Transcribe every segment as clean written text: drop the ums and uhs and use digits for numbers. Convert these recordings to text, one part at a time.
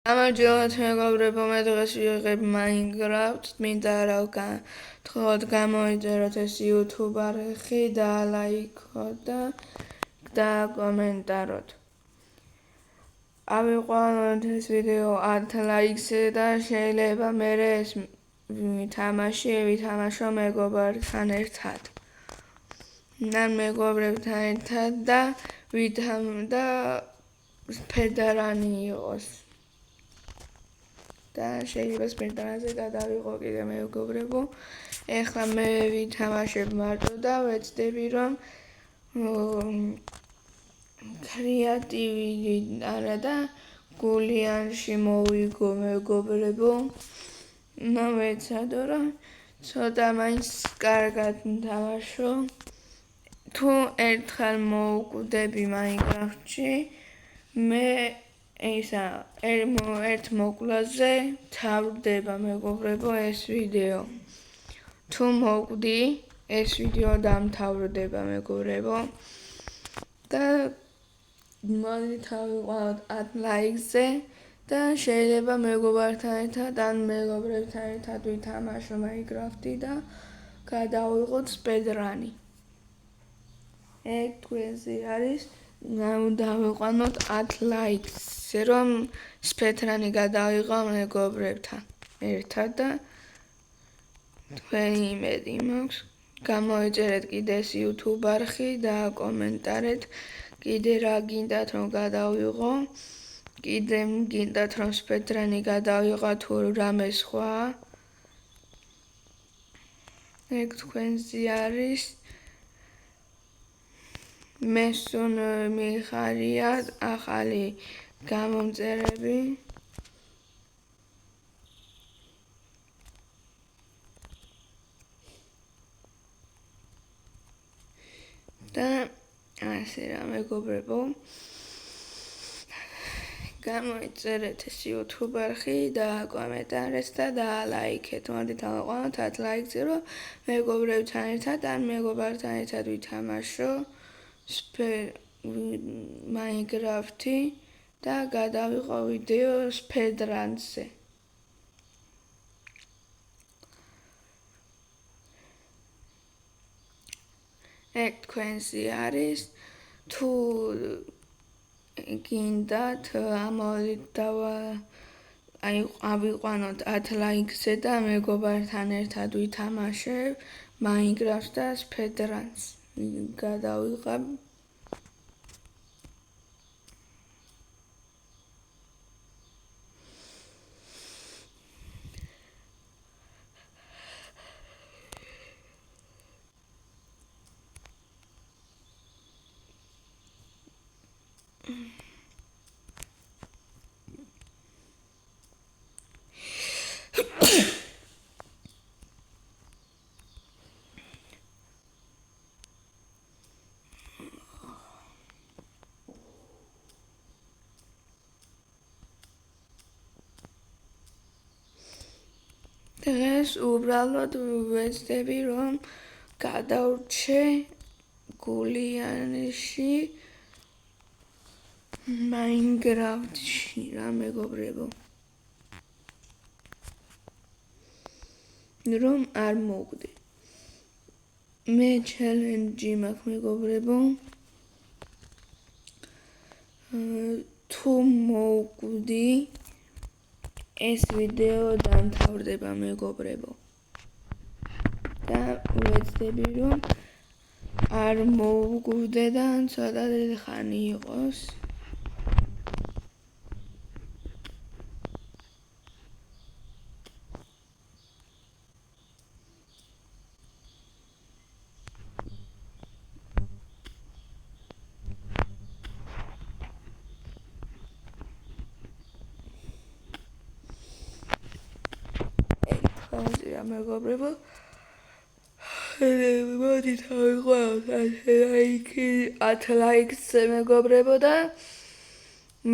გამარჯობათ მეგობრებო, მე დღეს ვიღებ Minecraft-ს, მინდა რა თქვათ გამოიწეროთ ეს YouTube არხი და ლაიქოთ და კომენტაროთ. ავიყვანოთ ეს ვიდეო 10 ლაიქზე და შეიძლება მე ეს თამაში ვითამაშო მეგობრებთან ერთად. ან მეგობრებთან ერთად და სპედრანი იყოს. და შეიძლება სპედრანზე გადავიღო კიდე მეგობრებო. ეხლა მე ვითამაშებ მარტო და ვეცდები რომ კრეატივი არა და გულიანში მოვიგო მეგობრებო. ვეცადო რომ ცოტა მაინც კარგად ნთამაშო. თუ ერთხელ მოვკვდები Minecraft-ში, მე ერთ მოკლაზე თავდება მეგობრებო ეს ვიდეო. თუ მოვკვდი, ეს ვიდეო დამთავრდება მეგობრებო. და მოდით ავიყვანოთ 10 ლაიქზე და შეიძლება მეგობრებთან ერთად ან მეგობრებთან ერთად ვითამაშო Minecraft-ი და გადავიღოთ სპედრანი. ეგ თქვენზე არის დავიყვანოთ 10 ლაიქზე რომ სპედრანი გადავიღო მეგობრებთან ერთად და თქვენი იმედი მაქვს. გამოიწერეთ კიდე ეს YouTube არხი და კომენტარეთ კიდე რა გინდათ რომ გადავიღო. კიდე გინდათ რომ სპედრანი გადავიღო თუ რამე სხვა. ეგ თქვენზე არის. მესუნ მიხარიათ ახალი გამომწერები. და ასე რა მეგობრებო. გამოიწერეთ ეს YouTube არხი და კომენტარეთ და ლაიქეთ. მოდით ავიყვანოთ 10 ლაიქზე რომ მეგობრებთან ერთად ან მეგობრებთან ერთად ვითამაშო Minecraft-ი და გადავიღო ვიდეო სპედრანზე. ეგ თქვენზე არის. თუ გინდათ ამოვიდეთ ავიყვანოთ 10 ლაიქზე და მეგობრებთან ერთად ვითამაშებ Minecraft და სპედრანს. გადავიღებ დღეს უბრალოდ ვეცდები რომ გადავრჩე გულიანში Minecraft-ში რა მეგობრებო. რომ არ მოვკვდი. მე ჩელენჯი მაქვს მეგობრებო. თუ მოვკვდი ეს ვიდეო დამთავრდება მეგობრებო. და ვეცდები რომ არ მოვკვდე და ცოტა დიდი ხანი იყოს. ხანზია მეგობრებო. მოდით ავიყვანოთ 10 ლაიქზე მეგობრებო და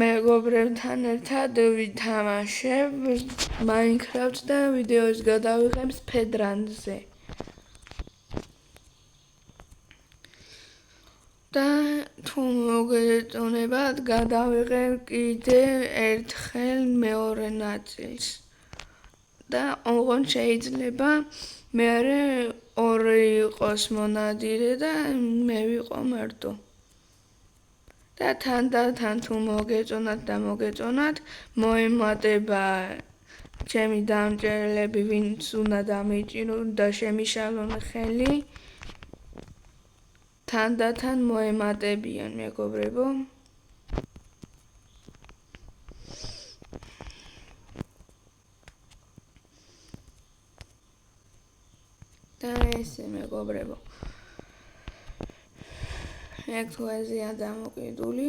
მეგობრებთან ერთად ვითამაშებ Minecraft და ვიდეოს გადავიღებ სპედრანზე. და თუ მოგეწონებათ გადავიღებ კიდე ერთხელ მეორე ნაწილს და ოღონდ შეიძლება მეორე ორი იყოს მონადირე და მე ვიყო მარტო. და თან თუ მოგეწონათ მოემატება ჩემი დამჭერლები ვინც უნდა დამიჭირონ და შემიშალონ ხელი თან მოემატებიან მეგობრებო. და ესე მეგობრებო ეგ თუ ეზეა დამოკიდული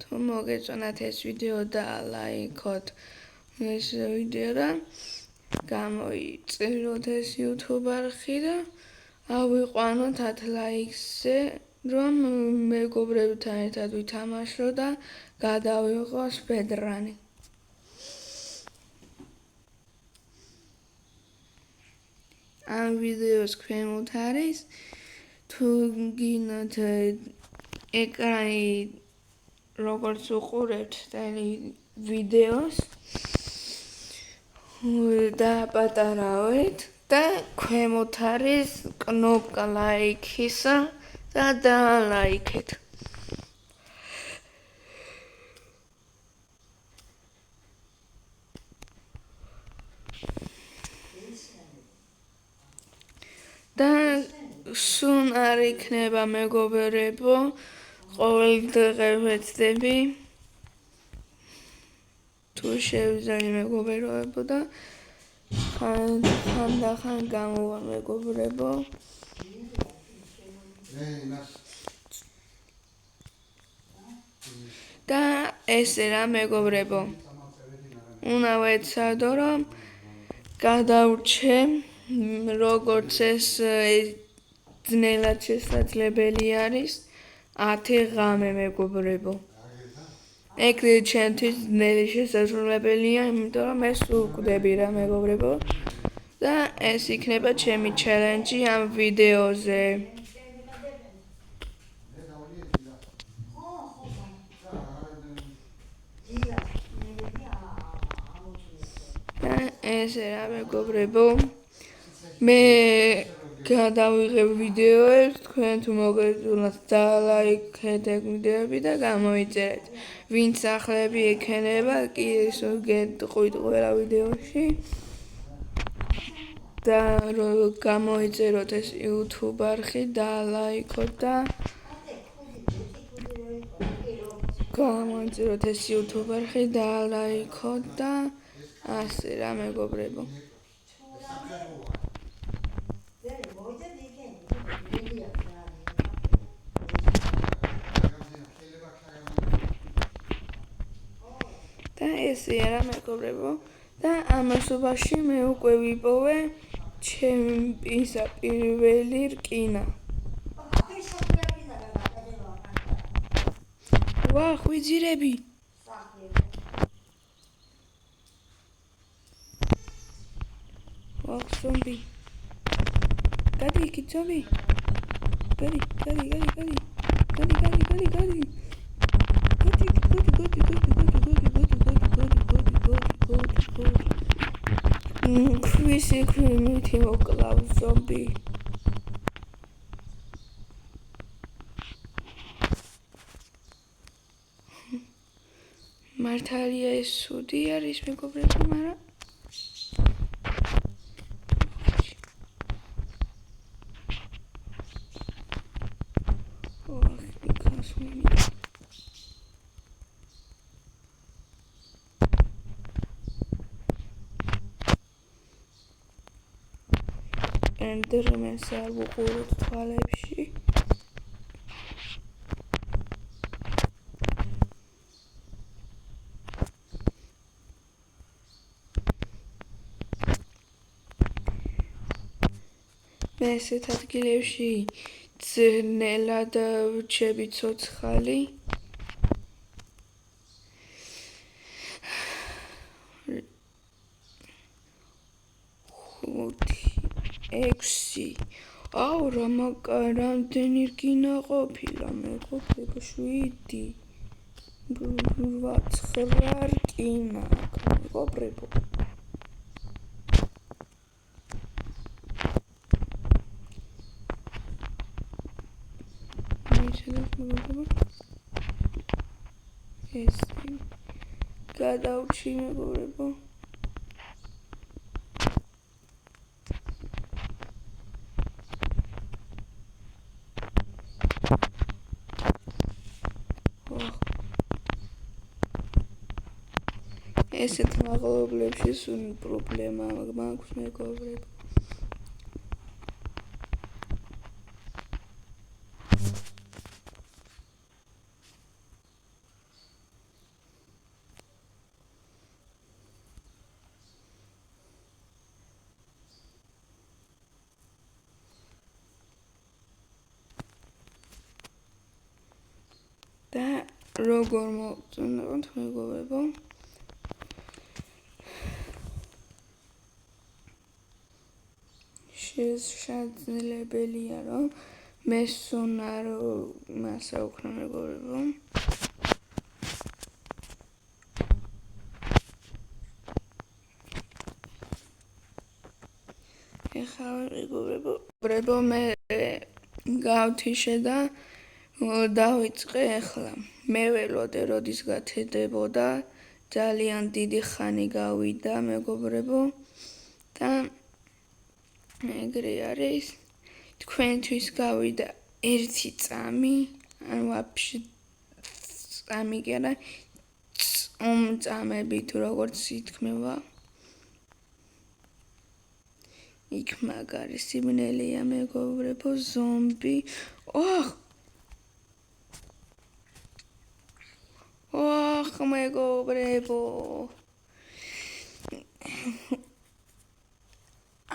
თუ მოგეწონათ ეს ვიდეო და ლაიქოთ ეს ვიდეო და გამოიწეროთ ეს YouTube არხი და ავიყვანოთ 10 ლაიქზე რომ მეგობრებთან ერთად ვითამაშო და გადავიღო სპედრანი. ამ ვიდეოს ქვემოთ არის თუ გინდათ ეკრანი როგორც უყურებთ ვიდეოს დააპატარავეთ და ქვემოთ არის კნოპკა ლაიქისა და დაალაიქეთ. და სულ არ იქნება მეგობრებო ყოველდღე ვეცდები თუ შევძალი მეგობრებო და ხანდახან გამოვა მეგობრებო და ესე რა მეგობრებო უნდა ვეცადო რომ გადავრჩე როგორც ეს ძნელად შესაძლებელი არის 10 ღამე მეგობრებო. ეგ ჩემთვის ძნელი შესაძლებელია, იმიტომ რომ ეს ვკვდები რა მეგობრებო და ეს იქნება ჩემი ჩელენჯი ამ ვიდეოზე. და ესე რა მეგობრებო მე გადავიღებ ვიდეოებს თქვენ თუ მოგეწონათ დალაიქეთ ეგ ვიდეოები და გამოიწერეთ ვინც ახლები ექნება კი ეს გეტყვით ყველა ვიდეოში და გამოიწეროთ ეს YouTube არხი დალაიქოთ და გამოიწეროთ ეს YouTube არხი დალაიქოთ და ასე რა მეგობრებო და ესე რა მეგობრებო და ამასობაში მე უკვე ვიპოვე ჩემპიონსა პირველი რკინა. ვა ხვიძირები ვა ზომბი გადი იქით ზომბი გადი ქვისი ქვიმითი მოკლავ ზომბი მართალია ეს სუდი არის მეგობრებო მაგრამ ენდერმენს არ ვუყუროთ თვალებში მე ესეთ ადგილებში ძნელად ვრჩები ცოცხალი აუ რამდენი რკინა ყოფილა მეგობრებო 7 8 9 რკინა მეგობრებო ეს გადავჭი მეგობრებო ესეთ მაღლობლებში სულ პრობლემა მაქვს მეგობრებო და როგორ მოვწონოთ მეგობრებო შესაძლებელია რომ მე სონარო მასა უქნა მეგობრებო ეხლა მეგობრებო მე გავთიშე და დავიწყე ახლა მე ველოდე როდის გათედებოდა ძალიან დიდი ხანი გავიდა მეგობრებო და ეგრე არის თქვენთვის გავიდა 1 წამი ან ვაფშე წამი კი არა წამები თუ როგორც ითქმება იქ მაგარი სიმნელეა მეგობრებო ზომბი მეგობრებო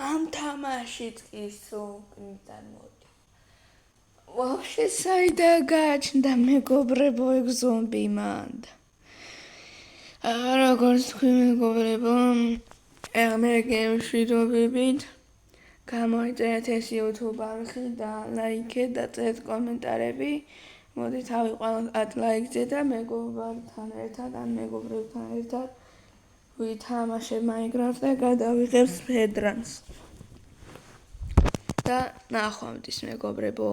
ამ თამაშით კი სოუკნიდან მოდი ვაფშე საიდან გააჩნდა მეგობრებო ეგ ზომბი მანდ როგორც თქვი მეგობრებო მე გემშვიდობებით გამოიწერეთ ეს YouTube არხი და ლაიქეთ და წერეთ კომენტარები მოდით ავიყვანოთ ლაიქზე და მეგობრებთან ერთად ან მეგობრებთან ერთად ვითამაშებ Minecraft და გადავიღებ ფედრანს და ნახვამდის მეგობრებო